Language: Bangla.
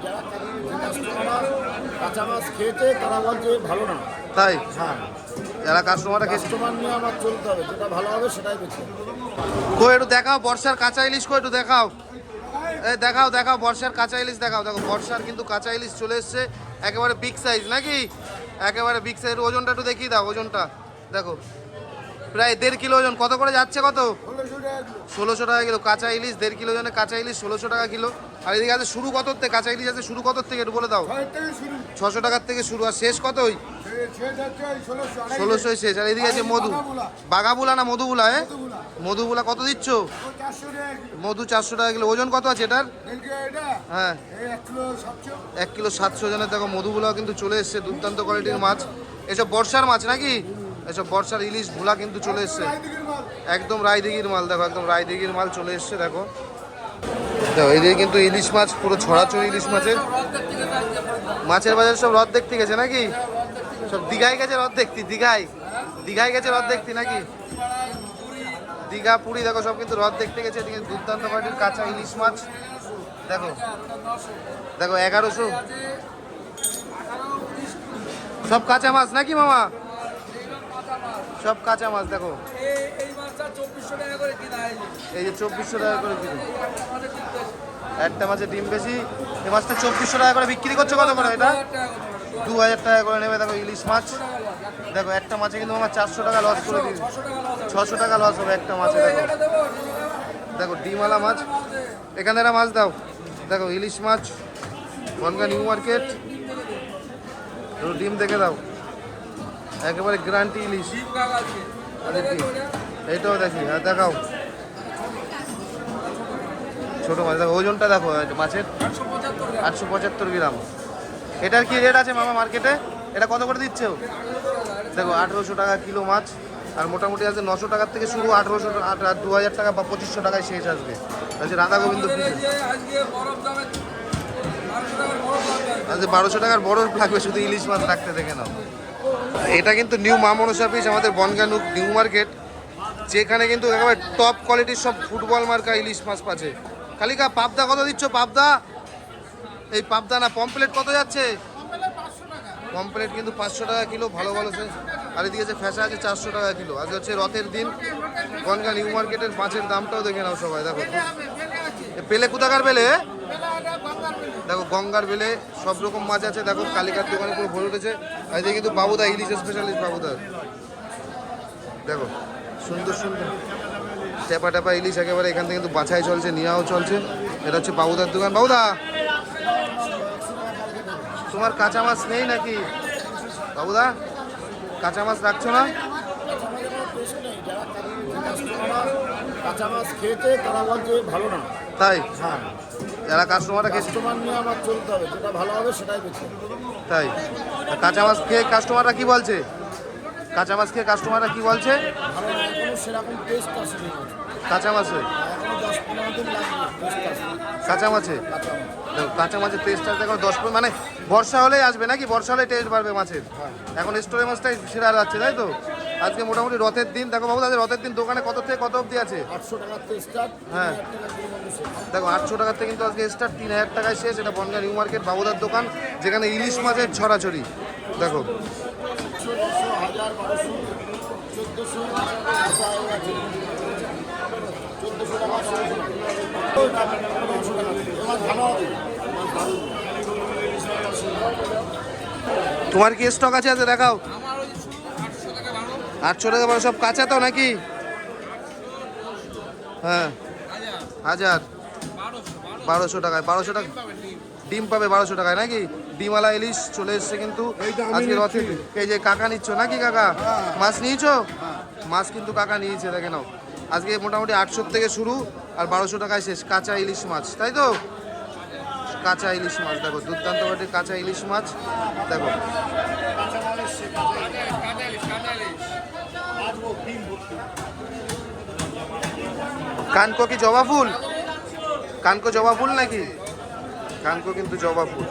যারা কাস্টমাররা কাঁচা মাছ খেয়েছে তারা বলছে ভালো না। তাই? হ্যাঁ, যারা কাস্টমাররা কাস্টমার নিয়ে আমার চলতে হবে, যেটা ভালো হবে সেটাই বেছে। কই একটু দেখাও বর্ষার কাঁচা ইলিশ, কই একটু দেখাও। এই দেখাও দেখাও বর্ষার কাঁচা ইলিশ দেখাও। দেখো বর্ষার কিন্তু কাঁচা ইলিশ চলে এসছে, একেবারে বিগ সাইজ নাকি? একেবারে বিগ সাইজ। ওজনটা একটু দেখিয়ে দাও, ওজনটা দেখো প্রায় 1.5 কিলো ওজন। কত করে যাচ্ছে? কত? 1600 টাকা কিলো কাঁচা ইলিশ। 1.5 কিলো ওজনে কাঁচা ইলিশ 1600 টাকা কিলো। আর এদিকে আছে শুরু কত থেকে? কাঁচা ইলিশ আছে শুরু কত থেকে একটু বলে দাও। 600 টাকার থেকে শুরু, আর শেষ কতই? 1600 শেষ। আর এদিকে আছে মধু, বাগাবুলা না মধুবুলা? মধুবুলা কত দিচ্ছ? মধু 400 টাকা কিলো। ওজন কত আছে এটার? হ্যাঁ 1 কিলো 700 ওজনের। দেখো মধুবুলাও কিন্তু চলে এসছে, দুর্দান্ত কোয়ালিটির মাছ। এসব বর্ষার মাছ নাকি? এসব বর্ষার ইলিশ ভুলা কিন্তু চলে এসছে, একদম রায়দিঘির মাল। দেখো একদম রায়দিঘির মাল চলে এসছে। দেখো দেখো এইদিকে কিন্তু ইলিশ মাছ পুরো ছড়াছড়ি ইলিশ মাছের। মাছের বাজারে সব রথ দেখতে গেছে নাকি? সব দীঘায় গেছে রথ দেখতে। দীঘায় গেছে রথ দেখতে নাকি? দীঘা পুরী দেখো সব কিন্তু রথ দেখতে গেছে। এদিকে দুর্দান্ত কোয়ালিটির কাঁচা ইলিশ মাছ দেখো। দেখো 1100 সব কাঁচা মাছ নাকি মামা? সব কাঁচা মাছ দেখো। এই যে 2400 টাকা করে কিলো। একটা মাছের ডিম বেশি। এই মাছটা 2400 টাকা করে বিক্রি করছে। কত করে এটা? 2000 টাকা করে নেবে। দেখো ইলিশ মাছ দেখো, একটা মাছে কিন্তু আমার 400 টাকা লস করে দিই। 600 টাকা লস হবে একটা মাছে। দেখো দেখো ডিমওয়ালা মাছ। এখানে এরা মাছ দাও। দেখো ইলিশ মাছ, বনগাঁ নিউ মার্কেট। ডিম দেখে দাও, একেবারে গ্যারান্টি ইলিশ। এইটাও দেখি, আর দেখাও ছোটো মাছ। দেখো ওজনটা দেখো মাছের 875 গ্রাম। এটার কি রেট আছে মামা মার্কেটে? এটা কত করে দিচ্ছে? দেখো 1800 টাকা কিলো মাছ। আর মোটামুটি আছে 900 টাকার থেকে শুরু, 1800 আর 2000 টাকা বা 2500 টাকায় শেষ আসবে। রাধা গোবিন্দ আচ্ছা 1200 টাকার বরফ লাগবে শুধু ইলিশ মাছ রাখতে, দেখে নাও। এটা কিন্তু নিউ মা মনসা পিস, আমাদের বনগাঁ নিউ মার্কেট, যেখানে কিন্তু একেবারে টপ কোয়ালিটির সব ফুটবল মার্কা ইলিশ মাছ পাচ্ছে। কালিকা পাবদা কত দিচ্ছ? পাবদা, এই পাবদা না পমপ্লেট কত যাচ্ছে? পমপ্লেট কিন্তু 500 টাকা কিলো, ভালো ভালো। আর এদিকে যে ফ্যাসা আছে 400 টাকা কিলো। আজ হচ্ছে রথের দিন। বনগাঁ নিউ মার্কেটের মাছের দামটাও দেখে নাও সবাই। দেখো পেলে কোথাকার পেলে? দেখো গঙ্গার বেলে সব রকম মাছ আছে। দেখো কালিকার দোকানে পুরো ভরে উঠেছে। আর এদিকে কিন্তু বাবুদা ইলিশ স্পেশালিস্ট বাবুদা। দেখো সুন্দর সুন্দর ট্যাপা ট্যাপা ইলিশ একেবারে এখান থেকে কিন্তু বাছাই চলছে, নেওয়াও চলছে। এটা হচ্ছে বাবুদার দোকান। বাবুদা তোমার কাঁচা মাছ নেই নাকি? বাবুদা কাঁচা মাছ রাখছো না? কাঁচা মাছ খেয়েছে তারা বলছে ভালো না। তাই? হ্যাঁ, যারা কাস্টমাররা কাস্টমার নিয়ে আমার চলতে হবে, যেটা ভালো হবে সেটাই বেছে। তাই? কাঁচা মাছ খেয়ে কাস্টমাররা কি বলছে? কাঁচা মাছ খেয়ে কাস্টমাররা কি বলছে? ভালো না, এখনো সেরকম টেস্ট আসেনি। কাঁচা মাছে, এখনো 10-15 দিন লাগবে টেস্ট আসে। কাঁচা মাছে দেখো, কাঁচা মাছের টেস্ট আসবে এখন 10 মানে বর্ষা হলেই আসবে নাকি? বর্ষা হলেই টেস্ট বাড়বে মাছের। এখন স্টোরে মাছটাই সেরা যাচ্ছে, তাই তো? আজকে মোটামুটি রথের দিন। দেখো বাবু দাদা রথের দিন দোকানে কত থেকে কত অবধি আছে? 800 টাকার থেকে স্টার্ট। হ্যাঁ দেখো 800 টাকার থেকে কিন্তু আজকে স্টার্ট, 3000 টাকায় শেষ। এটা বনগাঁ নিউ মার্কেট বাবুদার দোকান, যেখানে ইলিশ মাছের ছড়াছড়ি। দেখো 1000, 1200, 1400, 1400 টাকা, 1600 টাকা। এবার ভালো হবে। তোমার কি স্টক আছে? দেখাও। 800 টাকা সব কাঁচা তো নাকি? হ্যাঁ 1000, 1200 টাকায়। 1200 টাকা ডিম পাবে 1200 টাকায় নাকি? ডিমওয়ালা ইলিশ চলে এসছে কিন্তু আজকে রথে। এই যে কাকা নিচ্ছ নাকি? কাকা মাছ নিয়েছো? মাছ কিন্তু কাকা নিয়েছে, দেখে নাও। আজকে মোটামুটি 800 থেকে শুরু আর 1200 টাকায় শেষ কাঁচা ইলিশ মাছ, তাই তো? কাঁচা ইলিশ মাছ দেখো, দুর্দান্ত কোয়ালিটির কাঁচা ইলিশ মাছ দেখো। কানকো কি জবা ফুল? কানকো জবা ফুল নাকি? কানকো কিন্তু জবা ফুল।